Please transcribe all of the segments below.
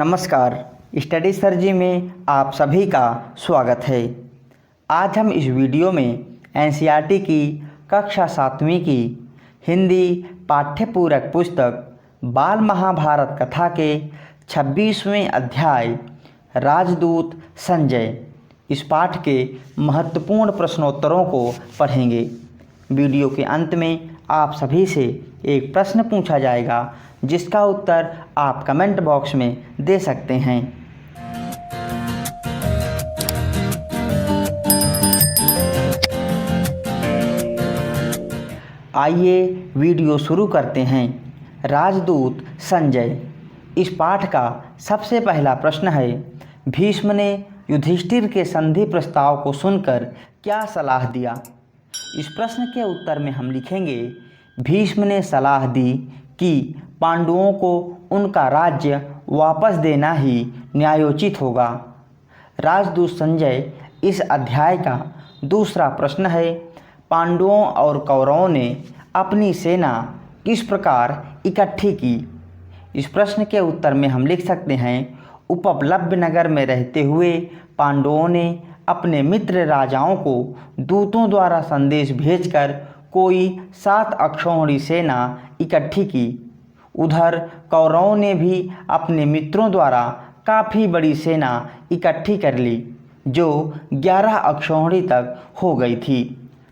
नमस्कार। Study sir जी में आप सभी का स्वागत है। आज हम इस वीडियो में एनसीईआरटी की कक्षा 7वीं की हिंदी पाठ्यपूरक पुस्तक बाल महाभारत कथा के 26वें अध्याय राजदूत संजय इस पाठ के महत्वपूर्ण प्रश्नोत्तरों को पढ़ेंगे। वीडियो के अंत में आप सभी से एक प्रश्न पूछा जाएगा जिसका उत्तर आप कमेंट बॉक्स में दे सकते हैं। आइए वीडियो शुरू करते हैं। राजदूत संजय इस पाठ का सबसे पहला प्रश्न है, भीष्म ने युधिष्ठिर के संधि प्रस्ताव को सुनकर क्या सलाह दिया। इस प्रश्न के उत्तर में हम लिखेंगे, भीष्म ने सलाह दी कि पांडवों को उनका राज्य वापस देना ही न्यायोचित होगा। राजदूत संजय इस अध्याय का दूसरा प्रश्न है, पांडवों और कौरवों ने अपनी सेना किस प्रकार इकट्ठी की। इस प्रश्न के उत्तर में हम लिख सकते हैं, उपप्लव्य नगर में रहते हुए पांडवों ने अपने मित्र राजाओं को दूतों द्वारा संदेश भेजकर कोई 7 अक्षौहिणी सेना इकट्ठी की। उधर कौरवों ने भी अपने मित्रों द्वारा काफ़ी बड़ी सेना इकट्ठी कर ली जो 11 अक्षौहिणी तक हो गई थी।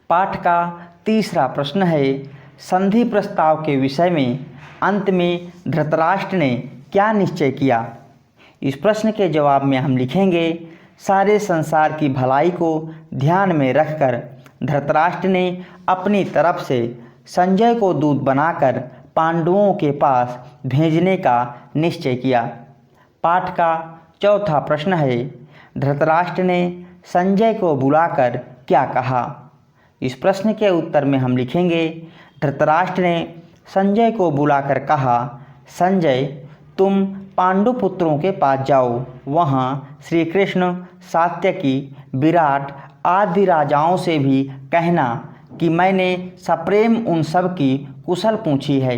पाठ का तीसरा प्रश्न है, संधि प्रस्ताव के विषय में अंत में धृतराष्ट्र ने क्या निश्चय किया। इस प्रश्न के जवाब में हम लिखेंगे, सारे संसार की भलाई को ध्यान में रखकर धृतराष्ट्र ने अपनी तरफ से संजय को दूत बनाकर पांडवों के पास भेजने का निश्चय किया। पाठ का चौथा प्रश्न है, धृतराष्ट्र ने संजय को बुलाकर क्या कहा। इस प्रश्न के उत्तर में हम लिखेंगे, धृतराष्ट्र ने संजय को बुलाकर कहा, संजय तुम पांडुपुत्रों के पास जाओ, वहाँ श्री कृष्ण, सात्यकी, विराट आदि राजाओं से भी कहना कि मैंने सप्रेम उन सब की कुशल पूछी है।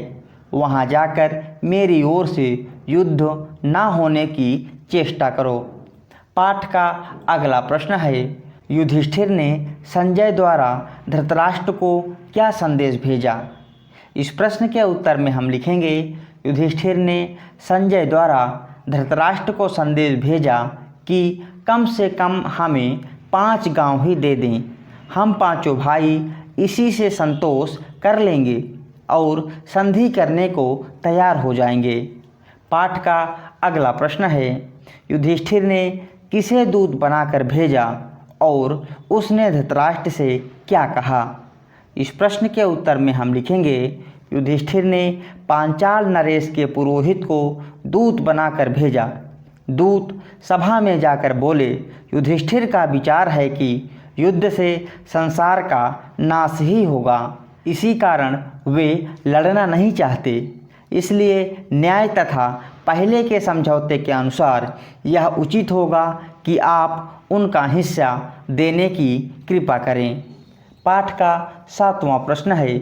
वहाँ जाकर मेरी ओर से युद्ध ना होने की चेष्टा करो। पाठ का अगला प्रश्न है, युधिष्ठिर ने संजय द्वारा धृतराष्ट्र को क्या संदेश भेजा। इस प्रश्न के उत्तर में हम लिखेंगे, युधिष्ठिर ने संजय द्वारा धृतराष्ट्र को संदेश भेजा कि कम से कम हमें 5 गांव ही दे दें, हम पांचों भाई इसी से संतोष कर लेंगे और संधि करने को तैयार हो जाएंगे। पाठ का अगला प्रश्न है, युधिष्ठिर ने किसे दूत बनाकर भेजा और उसने धृतराष्ट्र से क्या कहा। इस प्रश्न के उत्तर में हम लिखेंगे, युधिष्ठिर ने पांचाल नरेश के पुरोहित को दूत बनाकर भेजा। दूत सभा में जाकर बोले, युधिष्ठिर का विचार है कि युद्ध से संसार का नाश ही होगा, इसी कारण वे लड़ना नहीं चाहते। इसलिए न्याय तथा पहले के समझौते के अनुसार यह उचित होगा कि आप उनका हिस्सा देने की कृपा करें। पाठ का 7वां प्रश्न है,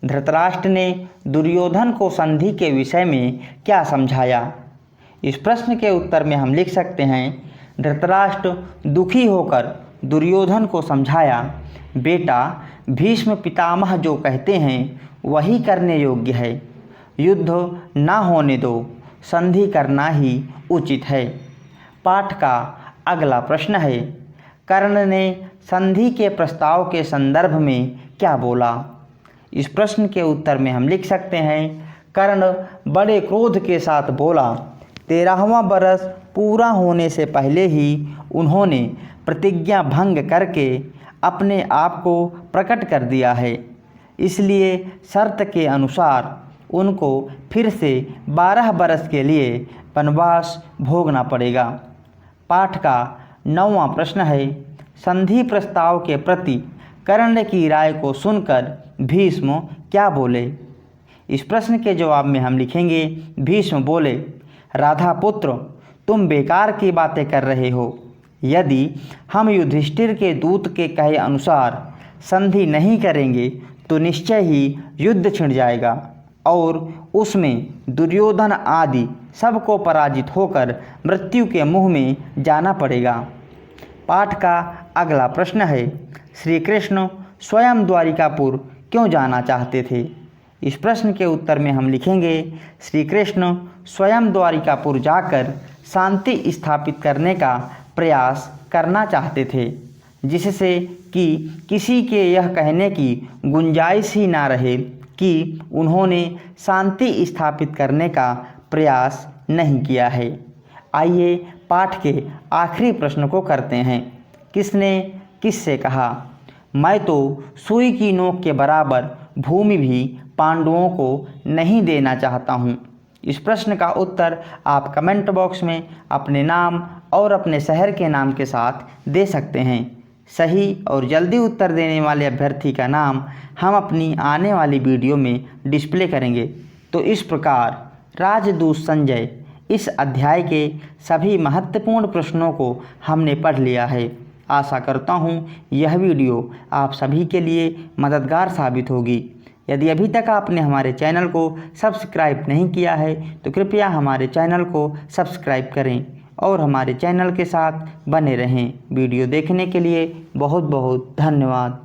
धृतराष्ट्र ने दुर्योधन को संधि के विषय में क्या समझाया। इस प्रश्न के उत्तर में हम लिख सकते हैं, धृतराष्ट्र दुखी होकर दुर्योधन को समझाया, बेटा भीष्म पितामह जो कहते हैं वही करने योग्य है, युद्ध ना होने दो, संधि करना ही उचित है। पाठ का अगला प्रश्न है, कर्ण ने संधि के प्रस्ताव के संदर्भ में क्या बोला। इस प्रश्न के उत्तर में हम लिख सकते हैं, कर्ण बड़े क्रोध के साथ बोला, 13वां बरस पूरा होने से पहले ही उन्होंने प्रतिज्ञा भंग करके अपने आप को प्रकट कर दिया है, इसलिए शर्त के अनुसार उनको फिर से 12 बरस के लिए वनवास भोगना पड़ेगा। पाठ का 9वां प्रश्न है, संधि प्रस्ताव के प्रति कर्ण की राय को सुनकर भीष्म क्या बोले। इस प्रश्न के जवाब में हम लिखेंगे, भीष्म बोले, राधा पुत्र तुम बेकार की बातें कर रहे हो। यदि हम युधिष्ठिर के दूत के कहे अनुसार संधि नहीं करेंगे तो निश्चय ही युद्ध छिड़ जाएगा। और उसमें दुर्योधन आदि सबको पराजित होकर मृत्यु के मुंह में जाना पड़ेगा। पाठ का अगला प्रश्न है, श्री कृष्ण स्वयं द्वारिकापुर क्यों जाना चाहते थे? इस प्रश्न के उत्तर में हम लिखेंगे, श्री कृष्ण स्वयं द्वारिकापुर जाकर शांति स्थापित करने का प्रयास करना चाहते थे, जिससे कि किसी के यह कहने की गुंजाइश ही ना रहे कि उन्होंने शांति स्थापित करने का प्रयास नहीं किया है। आइए पाठ के आखिरी प्रश्न को करते हैं। किसने किससे कहा? मैं तो सुई की नोक के बराबर भूमि भी पांडवों को नहीं देना चाहता हूँ। इस प्रश्न का उत्तर आप कमेंट बॉक्स में अपने नाम और अपने शहर के नाम के साथ दे सकते हैं। सही और जल्दी उत्तर देने वाले अभ्यर्थी का नाम हम अपनी आने वाली वीडियो में डिस्प्ले करेंगे। तो इस प्रकार राजदूत संजय इस अध्याय के सभी महत्वपूर्ण प्रश्नों को हमने पढ़ लिया है। आशा करता हूँ यह वीडियो आप सभी के लिए मददगार साबित होगी। यदि अभी तक आपने हमारे चैनल को सब्सक्राइब नहीं किया है तो कृपया हमारे चैनल को सब्सक्राइब करें और हमारे चैनल के साथ बने रहें। वीडियो देखने के लिए बहुत बहुत धन्यवाद।